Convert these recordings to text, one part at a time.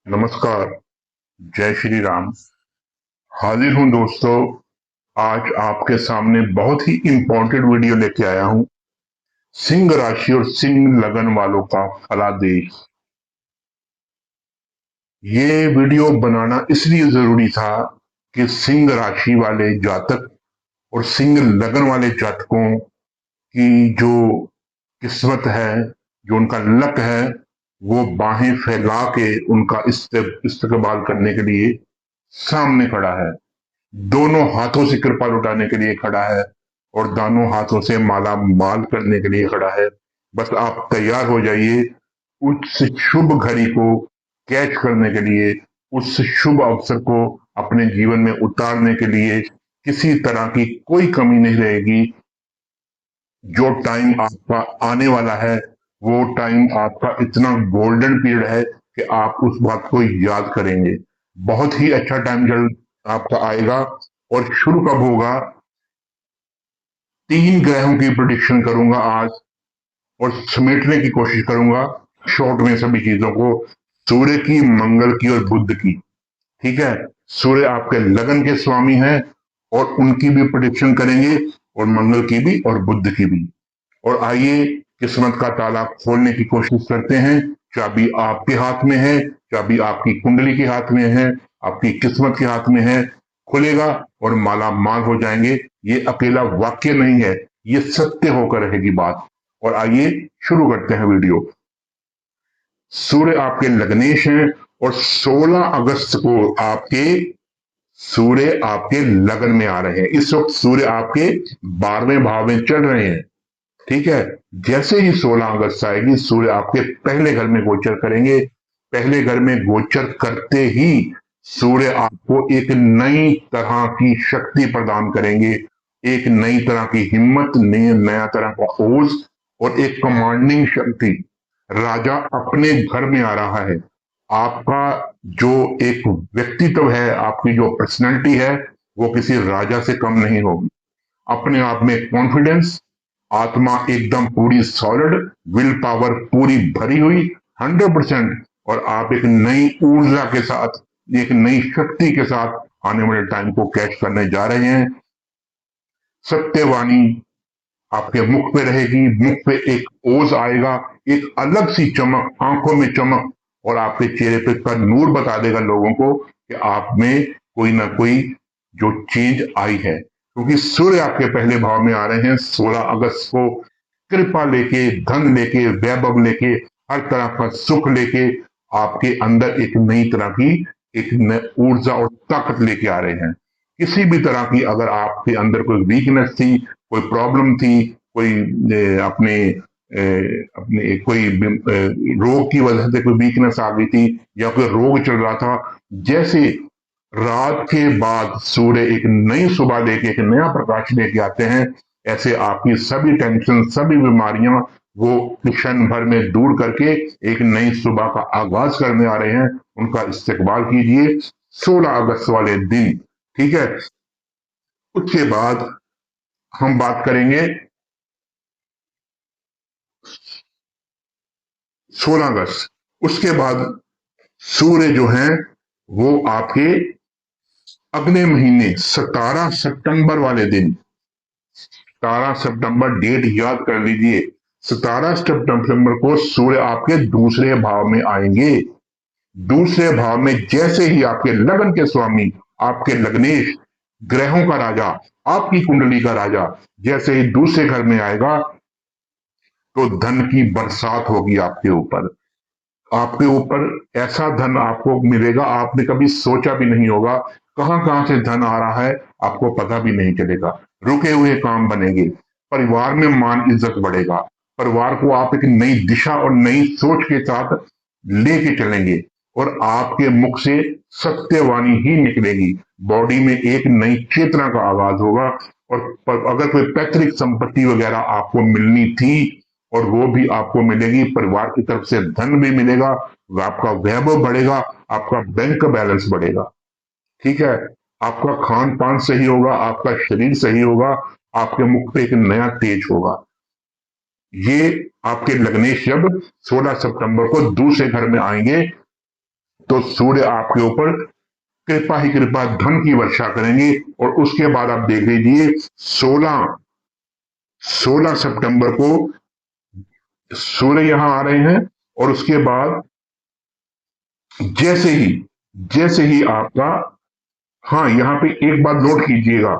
नमस्कार। जय श्री राम। हाजिर हूं दोस्तों। आज आपके सामने बहुत ही इंपॉर्टेंट वीडियो लेके आया हूं। सिंह राशि और सिंह लगन वालों का फलादेश। ये वीडियो बनाना इसलिए जरूरी था कि सिंह राशि वाले जातक और सिंह लगन वाले जातकों की जो किस्मत है, जो उनका लक है, वो बाहें फैला के उनका इस्तकबाल करने के लिए सामने खड़ा है। दोनों हाथों से कृपा लुटाने के लिए खड़ा है और दोनों हाथों से माला माल करने के लिए खड़ा है। बस आप तैयार हो जाइए उस शुभ घड़ी को कैच करने के लिए, उस शुभ अवसर को अपने जीवन में उतारने के लिए। किसी तरह की कोई कमी नहीं रहेगी। जो टाइम आपका आने वाला है, वो टाइम आपका इतना गोल्डन पीरियड है कि आप उस बात को याद करेंगे। बहुत ही अच्छा टाइम जल्द आपका आएगा। और शुरू कब होगा? 3 ग्रहों की प्रिडिक्शन करूंगा आज और समेटने की कोशिश करूंगा शॉर्ट में सभी चीजों को। सूर्य की, मंगल की और बुध की। ठीक है। सूर्य आपके लगन के स्वामी हैं और उनकी भी प्रिडिक्शन करेंगे, और मंगल की भी और बुध की भी। और आइए किस्मत का ताला खोलने की कोशिश करते हैं। चाबी आपके हाथ में है, चाबी आपकी कुंडली के हाथ में है, आपकी किस्मत के हाथ में है। खुलेगा और माला माल हो जाएंगे। ये अकेला वाक्य नहीं है, ये सत्य होकर रहेगी बात। और आइए शुरू करते हैं वीडियो। सूर्य आपके लग्नेश हैं और 16 अगस्त को सूर्य आपके लगन में आ रहे हैं। इस वक्त सूर्य आपके 12वें भाव में चल रहे हैं। ठीक है। जैसे ही 16 अगस्त आएगी, सूर्य आपके पहले घर में गोचर करेंगे। पहले घर में गोचर करते ही सूर्य आपको एक नई तरह की शक्ति प्रदान करेंगे, एक नई तरह की हिम्मत, नया तरह का ओज और एक कमांडिंग शक्ति। राजा अपने घर में आ रहा है। आपका जो एक व्यक्तित्व है, आपकी जो पर्सनैलिटी है, वो किसी राजा से कम नहीं होगी। अपने आप में कॉन्फिडेंस, आत्मा एकदम पूरी सॉलिड, विल पावर पूरी भरी हुई 100%। और आप एक नई ऊर्जा के साथ, एक नई शक्ति के साथ आने वाले टाइम को कैच करने जा रहे हैं। सत्यवाणी आपके मुख पे रहेगी, मुख पे एक ओज आएगा, एक अलग सी चमक, आंखों में चमक, और आपके चेहरे पे का नूर बता देगा लोगों को कि आप में कोई ना कोई जो चेंज आई है। क्योंकि सूर्य आपके पहले भाव में आ रहे हैं 16 अगस्त को। कृपा लेके, धन लेके, वैभव लेके, हर तरह का सुख लेके आपके अंदर एक नई तरह की एक ऊर्जा और ताकत लेके आ रहे हैं। किसी भी तरह की अगर आपके अंदर कोई वीकनेस थी, कोई प्रॉब्लम थी, कोई अपने अपने कोई रोग की वजह से कोई वीकनेस आ गई थी, या कोई रोग चल रहा था, जैसे रात के बाद सूर्य एक नई सुबह लेके, एक नया प्रकाश लेके आते हैं, ऐसे आपकी सभी टेंशन, सभी बीमारियां वो क्षण भर में दूर करके एक नई सुबह का आगाज करने आ रहे हैं। उनका इस्तेकबाल कीजिए 16 अगस्त वाले दिन। ठीक है। उसके बाद हम बात करेंगे 16 अगस्त। उसके बाद सूर्य जो है वो आपके अगले महीने 17 सितंबर वाले दिन, 17 सितंबर डेट याद कर लीजिए। 17 सितंबर को सूर्य आपके दूसरे भाव में आएंगे। दूसरे भाव में जैसे ही आपके लगन के स्वामी, आपके लग्नेश, ग्रहों का राजा, आपकी कुंडली का राजा जैसे ही दूसरे घर में आएगा, तो धन की बरसात होगी आपके ऊपर। आपके ऊपर ऐसा धन आपको मिलेगा, आपने कभी सोचा भी नहीं होगा। कहां कहां से धन आ रहा है आपको पता भी नहीं चलेगा। रुके हुए काम बनेंगे, परिवार में मान इज्जत बढ़ेगा, परिवार को आप एक नई दिशा और नई सोच के साथ लेके चलेंगे, और आपके मुख से सत्यवाणी ही निकलेगी। बॉडी में एक नई चेतना का आगाज होगा। और अगर कोई पैतृक संपत्ति वगैरह आपको मिलनी थी, और वो भी आपको मिलेगी। परिवार की तरफ से धन भी मिलेगा, आपका वैभव बढ़ेगा, आपका बैंक बैलेंस बढ़ेगा। ठीक है। आपका खान पान सही होगा, आपका शरीर सही होगा, आपके मुख पे एक नया तेज होगा। ये आपके लग्नेश जब 16 सितंबर को दूसरे घर में आएंगे, तो सूर्य आपके ऊपर कृपा ही कृपा, धन की वर्षा करेंगे। और उसके बाद आप देख लीजिए 16 सितंबर को सूर्य यहां आ रहे हैं। और उसके बाद जैसे ही आपका, हाँ यहां पे एक बात नोट कीजिएगा,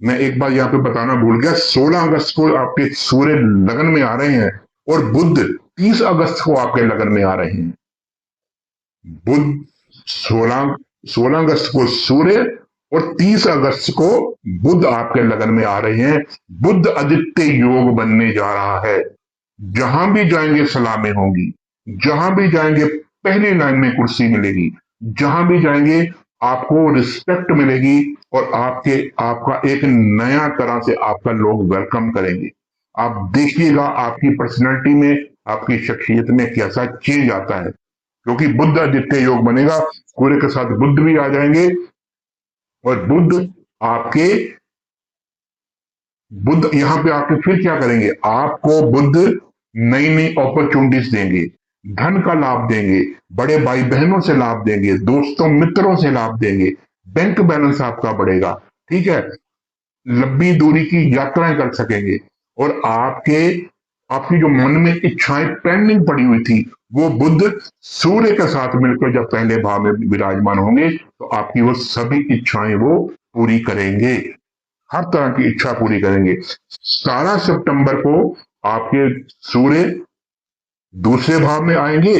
मैं एक बात यहां पे बताना भूल गया, 16 अगस्त को आपके सूर्य लगन में आ रहे हैं और बुध 30 अगस्त को आपके लगन में आ रहे हैं। बुध 16 अगस्त को सूर्य और 30 अगस्त को बुध आपके लगन में आ रहे हैं। बुध आदित्य योग बनने जा रहा है। जहां भी जाएंगे सलामें होंगी, जहां भी जाएंगे पहली लाइन में कुर्सी मिलेगी, जहां भी जाएंगे आपको रिस्पेक्ट मिलेगी और आपका एक नया तरह से आपका लोग वेलकम करेंगे। आप देखिएगा आपकी पर्सनैलिटी में, आपकी शख्सियत में कैसा चेंज आता है, क्योंकि बुध आदित्य योग बनेगा, सूर्य के साथ बुध भी आ जाएंगे। और बुध यहां पे आके फिर क्या करेंगे, आपको बुध नई नई अपॉर्चुनिटीज देंगे, धन का लाभ देंगे, बड़े भाई बहनों से लाभ देंगे, दोस्तों मित्रों से लाभ देंगे, बैंक बैलेंस आपका बढ़ेगा, ठीक है, लंबी दूरी की यात्राएं कर सकेंगे। और आपकी जो मन में इच्छाएं पेंडिंग पड़ी हुई थी, वो बुध सूर्य के साथ मिलकर जब पहले भाव में विराजमान होंगे तो आपकी वो सभी इच्छाएं वो पूरी करेंगे, हर तरह की इच्छा पूरी करेंगे। 17 सितंबर को आपके सूर्य दूसरे भाव में आएंगे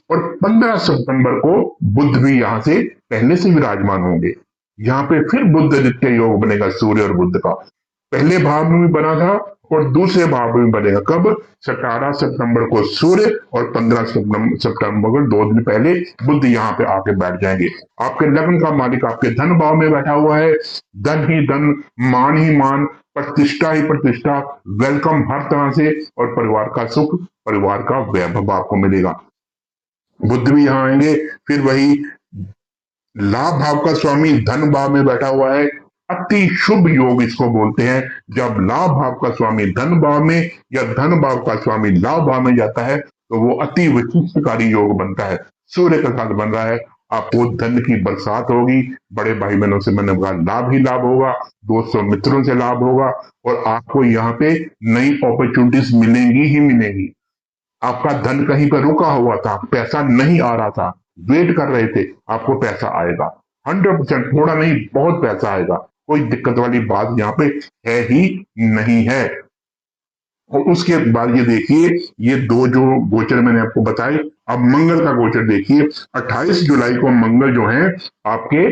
और 15 सितंबर को बुध भी यहां से पहले से विराजमान होंगे। यहां पे फिर बुध आदित्य योग बनेगा सूर्य और बुध का, पहले भाव में भी बना था और दूसरे भाव में भी बनेगा। कब? 17 सितंबर को सूर्य और 15 सितंबर को 2 दिन पहले बुध यहाँ पे आके बैठ जाएंगे। आपके लग्न का मालिक आपके धन भाव में बैठा हुआ है। धन ही धन, मान ही मान, प्रतिष्ठा ही प्रतिष्ठा, वेलकम हर तरह से, और परिवार का सुख, परिवार का वैभव आपको मिलेगा। बुध भी यहाँ आएंगे, फिर वही लाभ भाव का स्वामी धन भाव में बैठा हुआ है। अति शुभ योग इसको बोलते हैं। जब लाभ भाव का स्वामी धन भाव में या धन भाव का स्वामी लाभ भाव में जाता है तो वो अति विशिष्टकारी योग बनता है। सूर्य के साथ बन रहा है, आपको धन की बरसात होगी, बड़े भाई बहनों से मैंने कहा लाभ ही लाभ होगा, दोस्तों मित्रों से लाभ होगा, और आपको यहाँ पे नई अपॉर्चुनिटीज मिलेंगी ही मिलेंगी। आपका धन कहीं पर रुका हुआ था, पैसा नहीं आ रहा था, वेट कर रहे थे, आपको पैसा आएगा 100%, थोड़ा नहीं बहुत पैसा आएगा, कोई दिक्कत वाली बात यहाँ पे है ही नहीं है। और उसके बाद ये देखिए, ये दो जो गोचर मैंने आपको बताए, अब मंगल का गोचर देखिए। 28 जुलाई को मंगल जो है आपके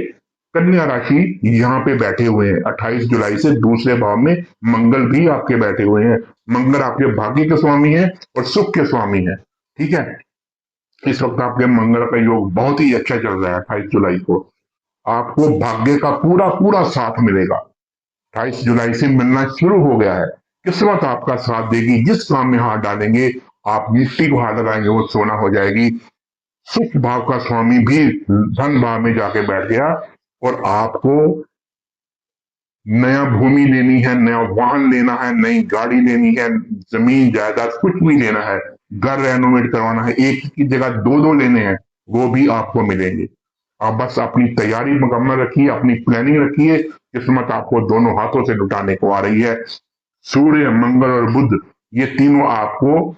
कन्या राशि यहाँ पे बैठे हुए हैं। 28 जुलाई से दूसरे भाव में मंगल भी आपके बैठे हुए हैं। मंगल आपके भाग्य के स्वामी है और सुख के स्वामी है, ठीक है। इस वक्त आपके मंगल का योग बहुत ही अच्छा चल रहा है। 28 जुलाई को आपको भाग्य का पूरा पूरा साथ मिलेगा। 28 जुलाई से मिलना शुरू हो गया है। किस्मत आपका साथ देगी, जिस काम में हाथ डालेंगे, आप मिट्टी को हाथ लगाएंगे वो सोना हो जाएगी। सुख भाव का स्वामी भी धन भाव में जाके बैठ गया और आपको नया भूमि लेनी है, नया वाहन लेना है, नई गाड़ी लेनी है, जमीन जायदाद कुछ भी लेना है, घर रेनोवेट करवाना है, एक की जगह दो दो लेने हैं, वो भी आपको मिलेंगे। आप बस अपनी तैयारी मुकम्मल रखिए, अपनी प्लानिंग रखिए, किस्मत आपको दोनों हाथों से लुटाने को आ रही है। सूर्य, मंगल और बुध ये तीनों आपको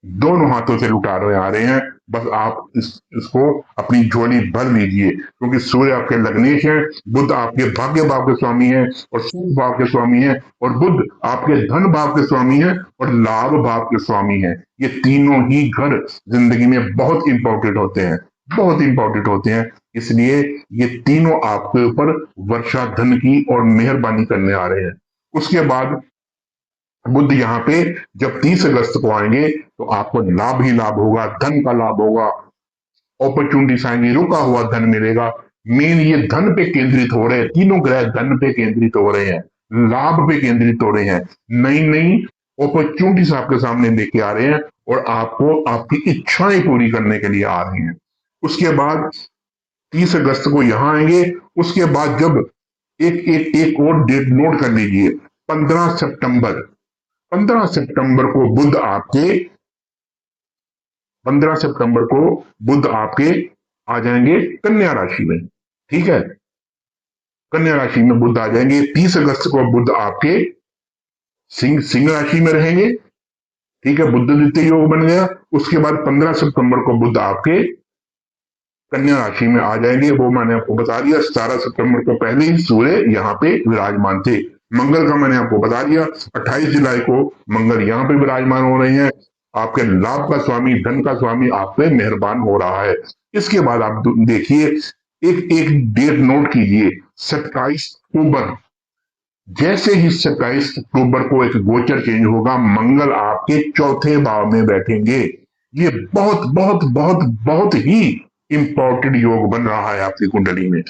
दोनों हाथों से लुटा रहे आ रहे हैं। बस आप इसको अपनी झोली भर लीजिए, क्योंकि सूर्य आपके लग्नेश है, बुध आपके भाग्य भाव के स्वामी है और सुख भाव के स्वामी है, और बुध आपके धन भाव के स्वामी है और लाभ भाव के स्वामी है। ये तीनों ही घर जिंदगी में बहुत इंपॉर्टेंट होते हैं, बहुत इंपॉर्टेंट होते हैं। इसलिए ये तीनों आपके ऊपर वर्षा धन की और मेहरबानी करने आ रहे हैं। उसके बाद बुध यहाँ पे जब 30 अगस्त को आएंगे तो आपको लाभ ही लाभ होगा, धन का लाभ होगा, अपॉर्चुनिटीज आएंगी, रुका हुआ धन मिलेगा। मेन ये धन पे केंद्रित हो रहे हैं, तीनों ग्रह धन पे केंद्रित हो रहे हैं, लाभ पे केंद्रित हो रहे हैं, नई नई अपॉर्चुनिटीज आपके सामने लेके आ रहे हैं और आपको आपकी इच्छाएं पूरी करने के लिए आ रहे हैं। उसके बाद 30 अगस्त को यहां आएंगे। उसके बाद जब एक और डेट नोट कर लीजिए, 15 सितंबर, 15 सितंबर को बुध आपके 15 सितंबर को बुध आपके आ जाएंगे कन्या राशि में। ठीक है, कन्या राशि में बुध आ जाएंगे। 30 अगस्त को बुध आपके सिंह राशि में रहेंगे। ठीक है, बुध द्वितीय योग बन गया। उसके बाद 15 सितंबर को बुध आपके कन्या राशि में आ जाएंगे, वो मैंने आपको बता दिया। 17 सितंबर को पहले ही सूर्य यहाँ पे विराजमान थे। मंगल का मैंने आपको बता दिया, 28 जुलाई को मंगल यहाँ पे विराजमान हो रहे हैं। आपके लाभ का स्वामी, धन का स्वामी आप पे मेहरबान हो रहा है। इसके बाद आप देखिए, एक एक डेट नोट कीजिए, 27 अक्टूबर, जैसे ही 27 अक्टूबर को एक गोचर चेंज होगा, मंगल आपके चौथे भाव में बैठेंगे। ये बहुत बहुत बहुत बहुत ही इंपॉर्टेंट योग बन रहा है आपकी कुंडली में।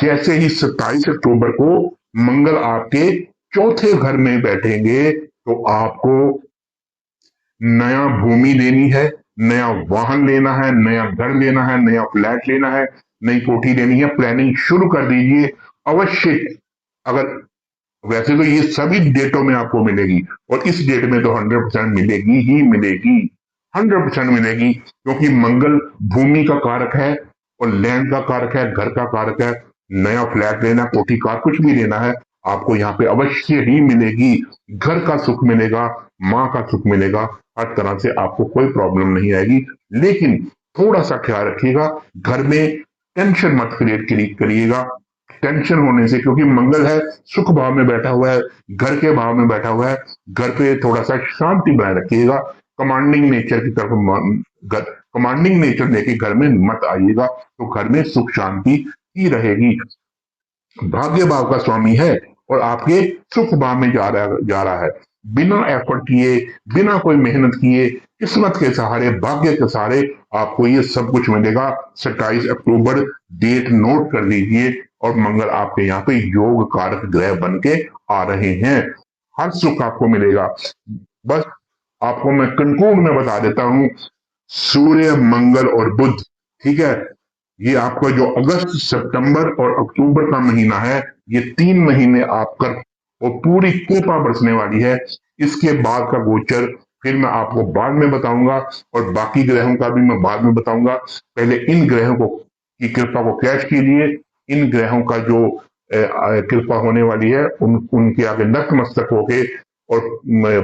जैसे ही 27 अक्टूबर को मंगल आपके चौथे घर में बैठेंगे, तो आपको नया भूमि लेनी है, नया वाहन लेना है, नया घर लेना है, नया फ्लैट लेना है, नई कोठी लेनी है। प्लानिंग शुरू कर दीजिए अवश्य। अगर वैसे तो ये सभी डेटों में आपको मिलेगी, और इस डेट में तो 100% मिलेगी ही मिलेगी, 100% मिलेगी, क्योंकि मंगल भूमि का कारक है और लैंड का कारक है, घर का कारक है। नया फ्लैट लेना, कोठी कार कुछ भी लेना है, आपको यहाँ पे अवश्य ही मिलेगी। घर का सुख मिलेगा, माँ का सुख मिलेगा, हर तरह से आपको कोई प्रॉब्लम नहीं आएगी। लेकिन थोड़ा सा ख्याल रखिएगा, घर में टेंशन मत क्रिएट करिएगा। टेंशन होने से, क्योंकि मंगल है सुख भाव में बैठा हुआ है, घर के भाव में बैठा हुआ है, घर पे थोड़ा सा शांति बनाए रखिएगा। कमांडिंग नेचर की तरफ कमांडिंग नेचर लेके घर में मत आइएगा, तो घर में सुख शांति ही रहेगी। भाग्य भाव का स्वामी है और आपके सुख भाव में जा रहा है। बिना एफर्ट किए, बिना कोई मेहनत किए, किस्मत के सहारे, भाग्य के सहारे आपको ये सब कुछ मिलेगा। 27 अक्टूबर डेट नोट कर लीजिए, और मंगल आपके यहाँ पे योग कारक ग्रह बन के आ रहे हैं। हर सुख आपको मिलेगा। बस आपको मैं कंक्लूड में बता देता हूं, सूर्य, मंगल और बुध, ठीक है, ये आपका जो अगस्त, सितंबर और अक्टूबर का महीना है, ये 3 महीने आप कर और पूरी कृपा बरसने वाली है। इसके बाद का गोचर फिर मैं आपको बाद में बताऊंगा, और बाकी ग्रहों का भी मैं बाद में बताऊंगा। पहले इन ग्रहों को की कृपा को कैच कीजिए। इन ग्रहों का जो कृपा होने वाली है, उनके आगे नतमस्तक होके और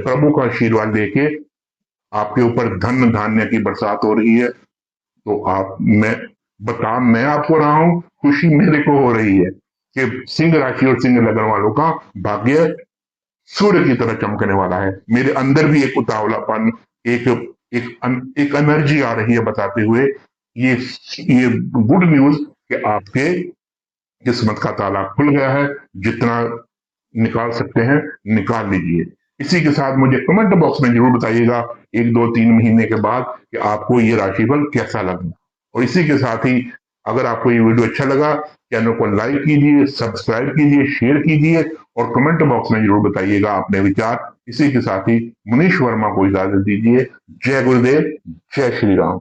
प्रभु का आशीर्वाद लेके आपके ऊपर धन धान्य की बरसात हो रही है। तो मैं आपको रहा हूं, खुशी मेरे को हो रही है कि सिंह राशि और सिंह लगन वालों का भाग्य सूर्य की तरह चमकने वाला है। मेरे अंदर भी एक उतावलापन, एक एक एनर्जी आ रही है बताते हुए, ये गुड न्यूज कि आपके किस्मत का ताला खुल गया है। जितना निकाल सकते हैं निकाल लीजिए। इसी के साथ मुझे कमेंट बॉक्स में जरूर बताइएगा 1, 2, 3 महीने के बाद कि आपको ये राशिफल कैसा लगा। और इसी के साथ ही अगर आपको ये वीडियो अच्छा लगा, चैनल को लाइक कीजिए, सब्सक्राइब कीजिए, शेयर कीजिए, और कमेंट बॉक्स में जरूर बताइएगा अपने विचार। इसी के साथ ही मनीष वर्मा को इजाजत दीजिए। जय गुरुदेव, जय श्री राम।